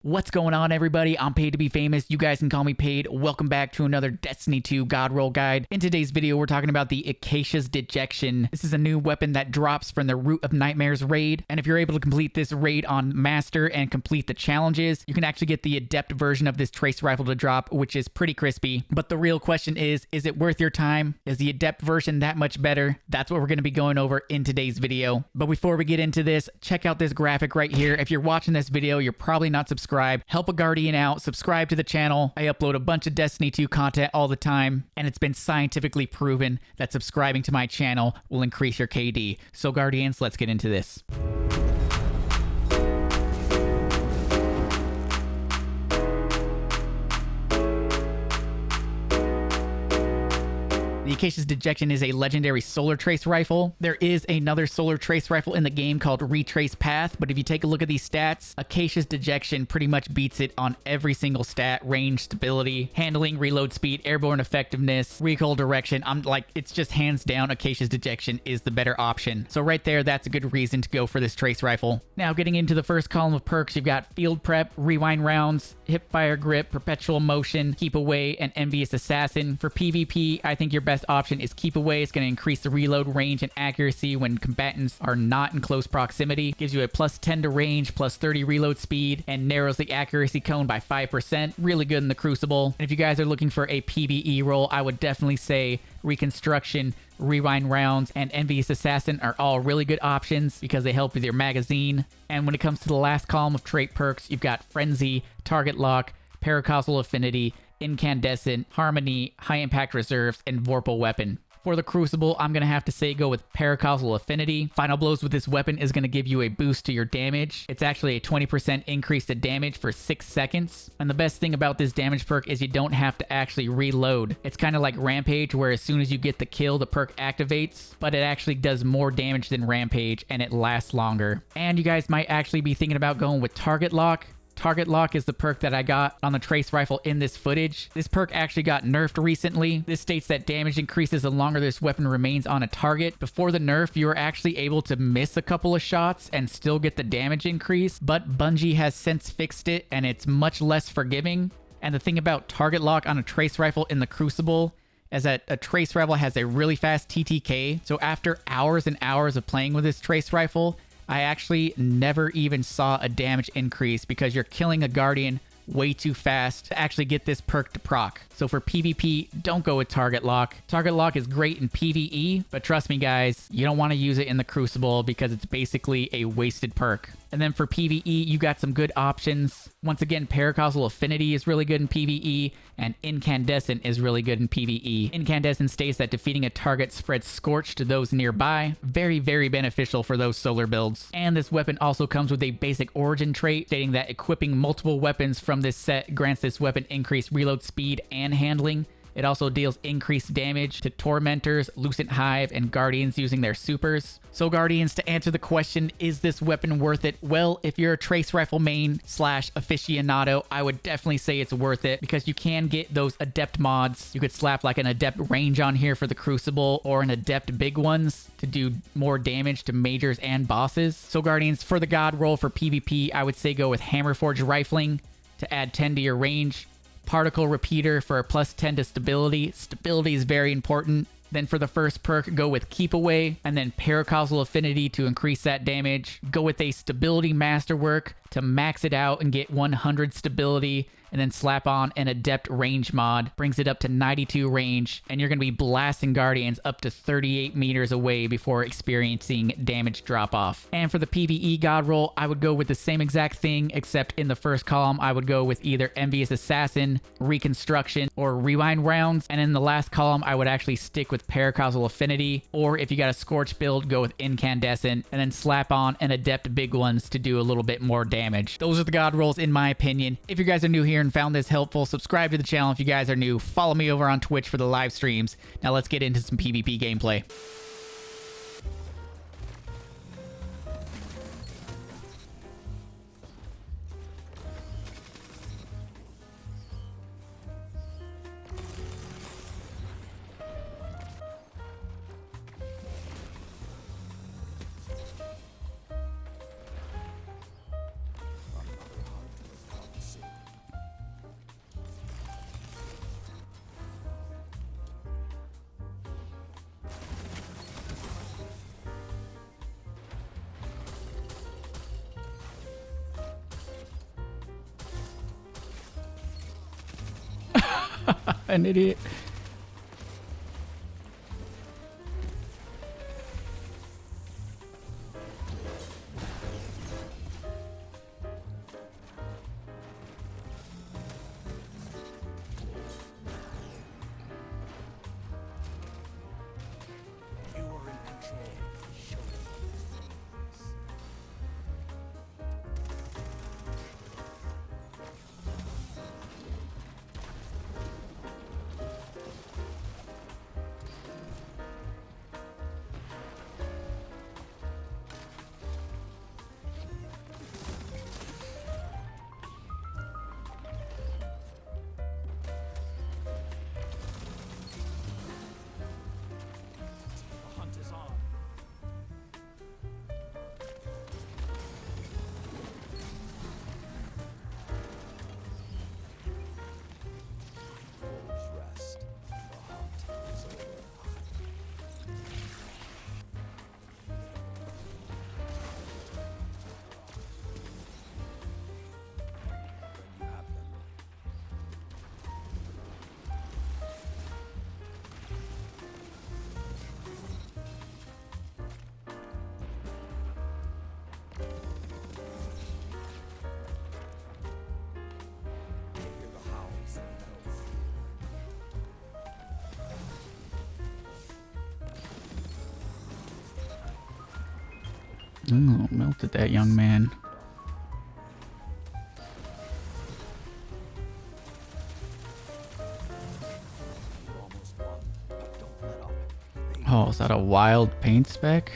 What's going on, everybody? I'm Paid to be Famous. You guys can call me Paid. Welcome back to another Destiny 2 God Roll Guide. In today's video, we're talking about the ACASIA'S Dejection. This is a new weapon that drops from the Root of Nightmares raid, and if you're able to complete this raid on Master and complete the challenges, you can actually get the Adept version of this trace rifle to drop, which is pretty crispy. But the real question is it worth your time? Is the Adept version that much better? That's what we're going to be going over in today's video. But before we get into this, check out this graphic right here. If you're watching this video, you're probably not subscribed. Help a Guardian out, subscribe to the channel. I upload a bunch of Destiny 2 content all the time, and it's been scientifically proven that subscribing to my channel will increase your KD. So Guardians, let's get into this. The ACASIA'S Dejection is a legendary solar trace rifle. There is another solar trace rifle in the game called Retrace Path, but if you take a look at these stats, ACASIA'S Dejection pretty much beats it on every single stat: range, stability, handling, reload speed, airborne effectiveness, recoil direction. It's just hands down ACASIA'S Dejection is the better option. So right there, that's a good reason to go for this trace rifle. Now getting into the first column of perks, you've got Field Prep, Rewind Rounds, Hip Fire Grip, Perpetual Motion, Keep Away, and Envious Assassin. For PvP, I think your best option is Keep Away. It's going to increase the reload range and accuracy when combatants are not in close proximity. Gives you a plus 10 to range, plus 30 reload speed, and narrows the accuracy cone by 5%. Really good in the Crucible. And if you guys are looking for a PvE role, I would definitely say Reconstruction, Rewind Rounds, and Envious Assassin are all really good options because they help with your magazine. And when it comes to the last column of trait perks, you've got Frenzy, Target Lock, Paracausal Affinity, Incandescent, Harmony, High Impact Reserves, and Vorpal Weapon. For the Crucible, I'm going to have to say go with Paracausal Affinity. Final blows with this weapon is going to give you a boost to your damage. It's actually a 20% increase to damage for 6 seconds. And the best thing about this damage perk is you don't have to actually reload. It's kind of like Rampage, where as soon as you get the kill, the perk activates, but it actually does more damage than Rampage and it lasts longer. And you guys might actually be thinking about going with Target Lock. Target Lock is the perk that I got on the trace rifle in this footage. This perk actually got nerfed recently. This states that damage increases the longer this weapon remains on a target. Before the nerf, you were actually able to miss a couple of shots and still get the damage increase, but Bungie has since fixed it and it's much less forgiving. And the thing about Target Lock on a trace rifle in the Crucible is that a trace rifle has a really fast TTK. So after hours and hours of playing with this trace rifle, I actually never even saw a damage increase because you're killing a Guardian way too fast to actually get this perk to proc. So for PvP, don't go with Target Lock. Target Lock is great in PvE, but trust me guys, you don't want to use it in the Crucible because it's basically a wasted perk. And then for PvE, you got some good options. Once again, Paracausal Affinity is really good in PvE, and Incandescent is really good in PvE. Incandescent states that defeating a target spreads Scorch to those nearby. Very, very beneficial for those solar builds. And this weapon also comes with a basic origin trait, stating that equipping multiple weapons from this set grants this weapon increased reload speed and handling. It also deals increased damage to Tormentors, Lucent Hive, and Guardians using their supers. So Guardians, to answer the question, is this weapon worth it? Well, if you're a trace rifle main / aficionado, I would definitely say it's worth it because you can get those Adept mods. You could slap like an Adept range on here for the Crucible or an Adept big ones to do more damage to majors and bosses. So Guardians, for the God roll for PvP, I would say go with Hammerforge Rifling to add 10 to your range. Particle Repeater for a plus 10 to stability. Stability is very important. Then for the first perk, go with Keep Away, and then Paracausal Affinity to increase that damage. Go with a Stability Masterwork to max it out and get 100 stability, and then slap on an Adept range mod. Brings it up to 92 range, and you're going to be blasting Guardians up to 38 meters away before experiencing damage drop-off. And for the PvE God roll, I would go with the same exact thing, except in the first column, I would go with either Envious Assassin, Reconstruction, or Rewind Rounds, and in the last column, I would actually stick with Paracausal Affinity, or if you got a Scorch build, go with Incandescent, and then slap on an Adept big ones to do a little bit more damage. Those are the God rolls in my opinion. If you guys are new here and found this helpful, subscribe to the channel. If you guys are new, follow me over on Twitch for the live streams. Now let's get into some PvP gameplay. An idiot. Oh, melted that young man. Oh, is that a wild paint spec?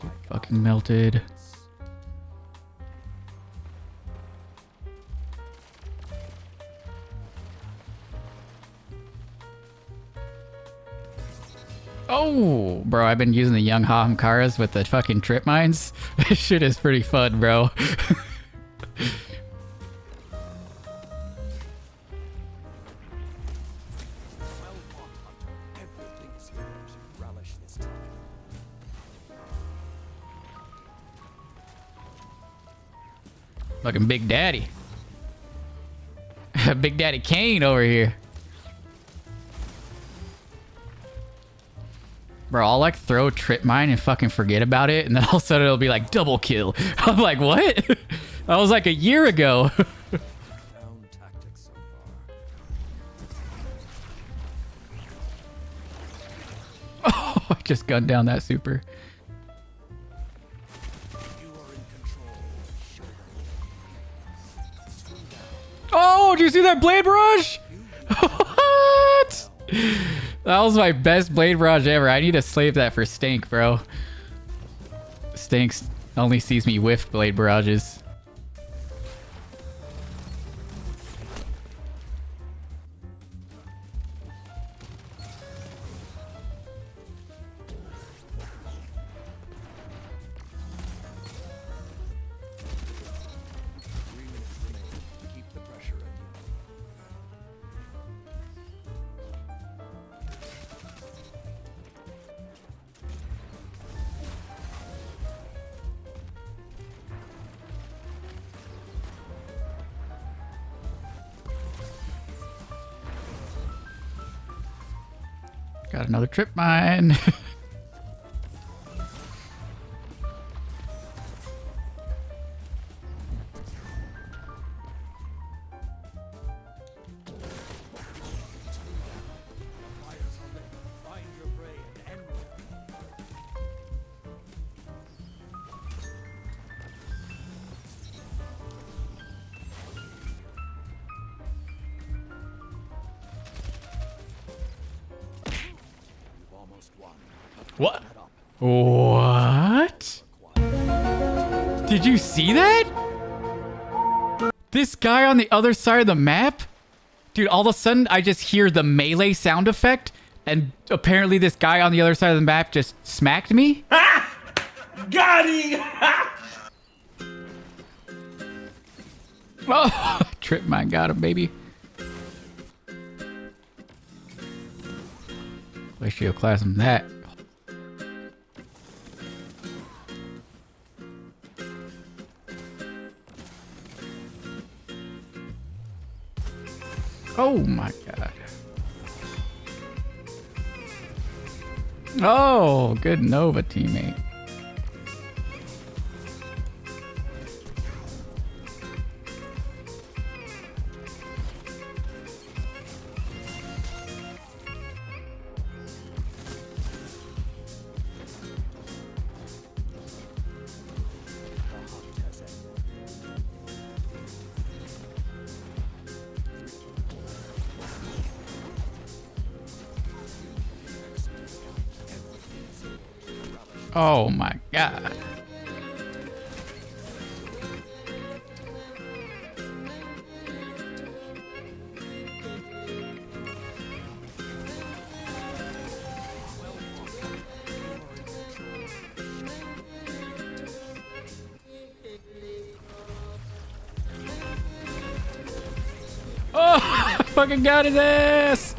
Get fucking melted. Oh, bro, I've been using the young Hamkaras with the fucking trip mines. This shit is pretty fun, bro. Fucking Big Daddy. Big Daddy Kane over here. Bro, I'll like throw a trip mine and fucking forget about it, and then all of a sudden it'll be like double kill. I'm like, what? That was like a year ago. Oh, I just gunned down that super. Oh, did you see that blade barrage? What? That was my best blade barrage ever. I need to save that for Stink, bro. Stink only sees me whiff blade barrages. Got another trip mine. What? What? Did you see that? This guy on the other side of the map? Dude, all of a sudden I just hear the melee sound effect, and apparently this guy on the other side of the map just smacked me. Got him! Oh, trip mine got him, baby. Ratio class him that. Oh my god. Oh, good Nova teammate. Oh my god. Oh, I fucking got his ass.